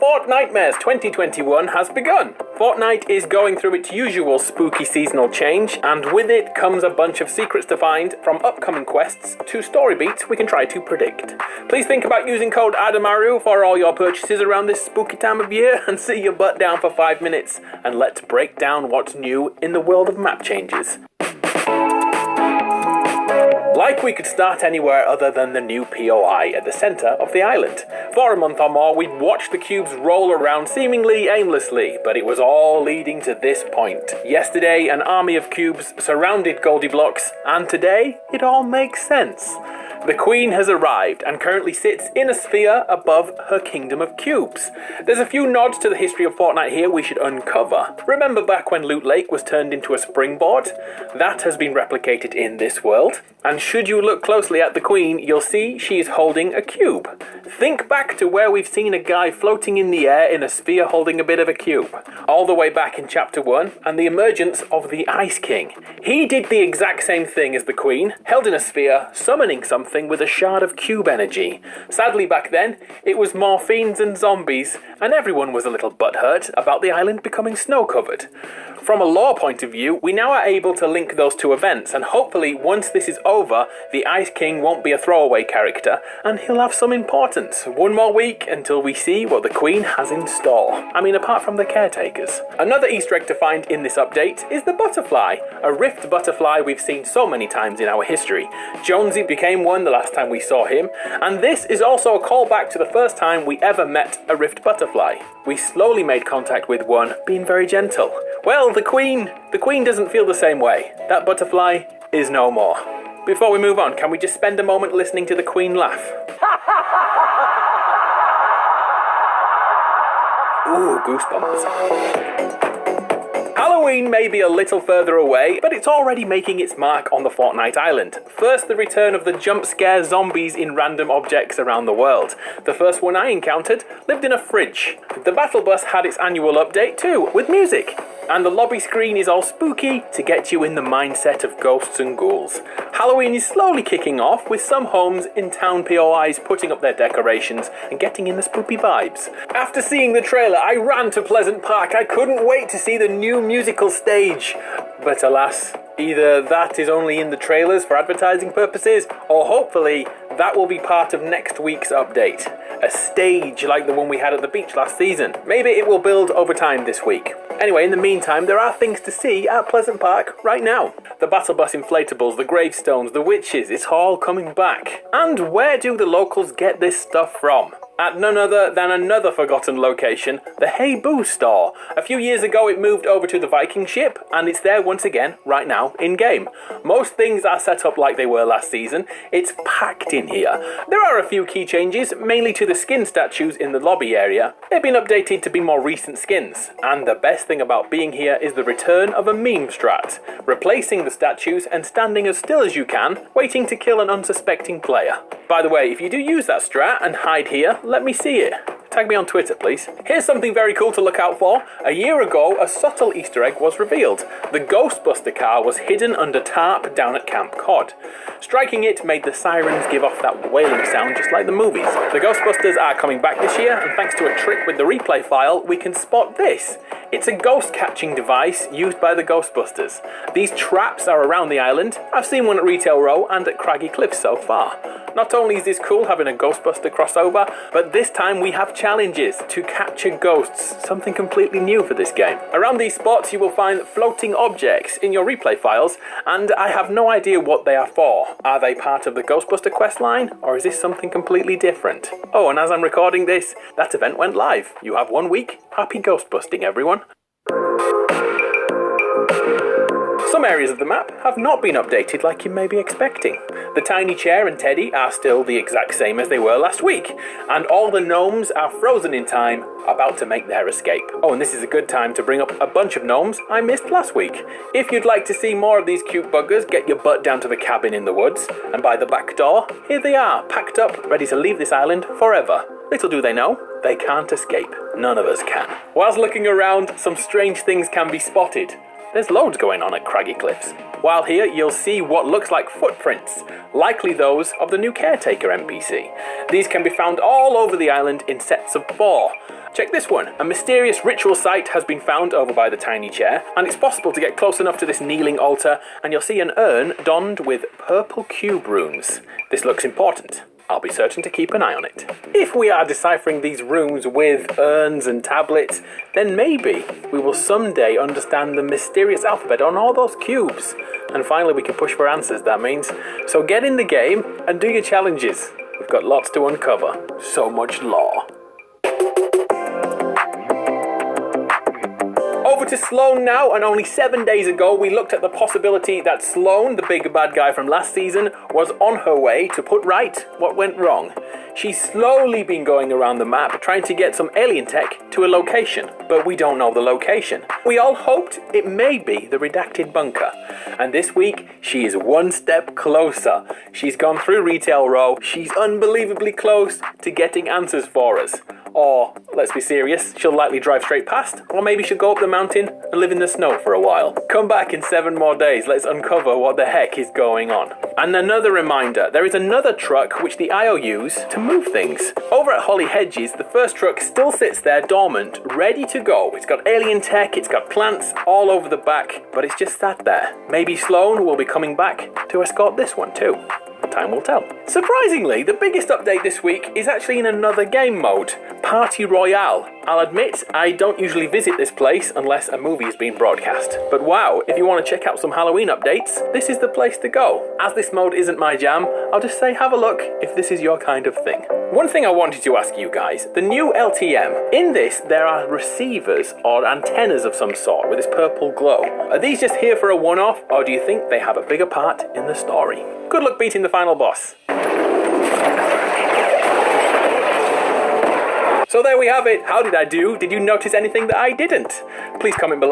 Fortnitemares 2021 has begun. Fortnite is going through its usual spooky seasonal change, and with it comes a bunch of secrets to find, from upcoming quests to story beats we can try to predict. Please think about using code ADAMARU for all your purchases around this spooky time of year, and sit your butt down for 5 minutes, and let's break down what's new in the world of map changes. Like we could start anywhere other than the new POI at the centre of the island. For a month or more, we'd watched the cubes roll around seemingly aimlessly, but it was all leading to this point. Yesterday, an army of cubes surrounded Goldilocks, and today, it all makes sense. The Queen has arrived and currently sits in a sphere above her kingdom of cubes. There's a few nods to the history of Fortnite here we should uncover. Remember back when Loot Lake was turned into a springboard? That has been replicated in this world. And should you look closely at the Queen, you'll see she is holding a cube. Think back to where we've seen a guy floating in the air in a sphere holding a bit of a cube. All the way back in Chapter 1 and the emergence of the Ice King. He did the exact same thing as the Queen, held in a sphere, summoning something with a shard of cube energy. Sadly back then, it was more fiends and zombies, and everyone was a little butthurt about the island becoming snow-covered. From a lore point of view, we now are able to link those two events, and hopefully once this is over, the Ice King won't be a throwaway character, and he'll have some importance. One more week until we see what the Queen has in store. I mean, apart from the caretakers. Another Easter egg to find in this update is the butterfly. A rift butterfly we've seen so many times in our history. Jonesy became one the last time we saw him, and this is also a callback to the first time we ever met a rift butterfly. We slowly made contact with one, being very gentle. Well, the Queen doesn't feel the same way. That butterfly is no more. Before we move on, can we just spend a moment listening to the Queen laugh? Ooh, goosebumps. Halloween may be a little further away, but it's already making its mark on the Fortnite island. First, the return of the jump scare zombies in random objects around the world. The first one I encountered lived in a fridge. The battle bus had its annual update too, with music. And the lobby screen is all spooky to get you in the mindset of ghosts and ghouls. Halloween is slowly kicking off, with some homes in town POIs putting up their decorations and getting in the spooky vibes. After seeing the trailer, I ran to Pleasant Park. I couldn't wait to see the new musical stage. But alas, either that is only in the trailers for advertising purposes, or hopefully that will be part of next week's update. A stage like the one we had at the beach last season. Maybe it will build over time this week. Anyway, in the meantime, there are things to see at Pleasant Park right now. The battle bus inflatables, the gravestones, the witches, it's all coming back. And where do the locals get this stuff from? At none other than another forgotten location, the Hey Boo store. A few years ago it moved over to the Viking ship, and it's there once again, right now, in-game. Most things are set up like they were last season. It's packed in here. There are a few key changes, mainly to the skin statues in the lobby area. They've been updated to be more recent skins. And the best thing about being here is the return of a meme strat, replacing the statues and standing as still as you can, waiting to kill an unsuspecting player. By the way, if you do use that strat and hide here, let me see it. Tag me on Twitter, please. Here's something very cool to look out for. A year ago, a subtle Easter egg was revealed. The Ghostbuster car was hidden under tarp down at Camp Cod. Striking it made the sirens give off that wailing sound just like the movies. The Ghostbusters are coming back this year, and thanks to a trick with the replay file, we can spot this. It's a ghost catching device used by the Ghostbusters. These traps are around the island. I've seen one at Retail Row and at Craggy Cliffs so far. Not only is this cool having a Ghostbuster crossover, but this time we have challenges to capture ghosts, something completely new for this game. Around these spots you will find floating objects in your replay files, and I have no idea what they are for. Are they part of the Ghostbuster questline, or is this something completely different? Oh, and as I'm recording this, that event went live. You have 1 week. Happy Ghostbusting, everyone. Some areas of the map have not been updated like you may be expecting. The tiny chair and Teddy are still the exact same as they were last week, and all the gnomes are frozen in time, about to make their escape. Oh, and this is a good time to bring up a bunch of gnomes I missed last week. If you'd like to see more of these cute buggers, get your butt down to the cabin in the woods, and by the back door, here they are, packed up, ready to leave this island forever. Little do they know, they can't escape. None of us can. Whilst looking around, some strange things can be spotted. There's loads going on at Craggy Cliffs. While here, you'll see what looks like footprints, likely those of the new caretaker NPC. These can be found all over the island in sets of 4. Check this one. A mysterious ritual site has been found over by the tiny chair, and it's possible to get close enough to this kneeling altar, and you'll see an urn donned with purple cube runes. This looks important. I'll be certain to keep an eye on it. If we are deciphering these runes with urns and tablets, then maybe we will someday understand the mysterious alphabet on all those cubes. And finally we can push for answers, that means. So get in the game and do your challenges. We've got lots to uncover. So much lore. Over to Sloane now, and only 7 days ago we looked at the possibility that Sloane, the big bad guy from last season, was on her way to put right what went wrong. She's slowly been going around the map trying to get some alien tech to a location, but we don't know the location. We all hoped it may be the redacted bunker, and this week she is one step closer. She's gone through Retail Row, she's unbelievably close to getting answers for us. Or, let's be serious, she'll likely drive straight past, or maybe she'll go up the mountain and live in the snow for a while. Come back in 7 more days, let's uncover what the heck is going on. And another reminder, there is another truck which the IO use to move things. Over at Holly Hedges, the first truck still sits there dormant, ready to go. It's got alien tech, it's got plants all over the back, but it's just sat there. Maybe Sloane will be coming back to escort this one too. Time will tell. Surprisingly, the biggest update this week is actually in another game mode, Party Royale. I'll admit, I don't usually visit this place unless a movie is being broadcast. But wow, if you want to check out some Halloween updates, this is the place to go. As this mode isn't my jam, I'll just say have a look if this is your kind of thing. One thing I wanted to ask you guys, the new LTM. In this, there are receivers or antennas of some sort with this purple glow. Are these just here for a one-off, or do you think they have a bigger part in the story? Good luck beating the final boss. So there we have it. How did I do? Did you notice anything that I didn't? Please comment below.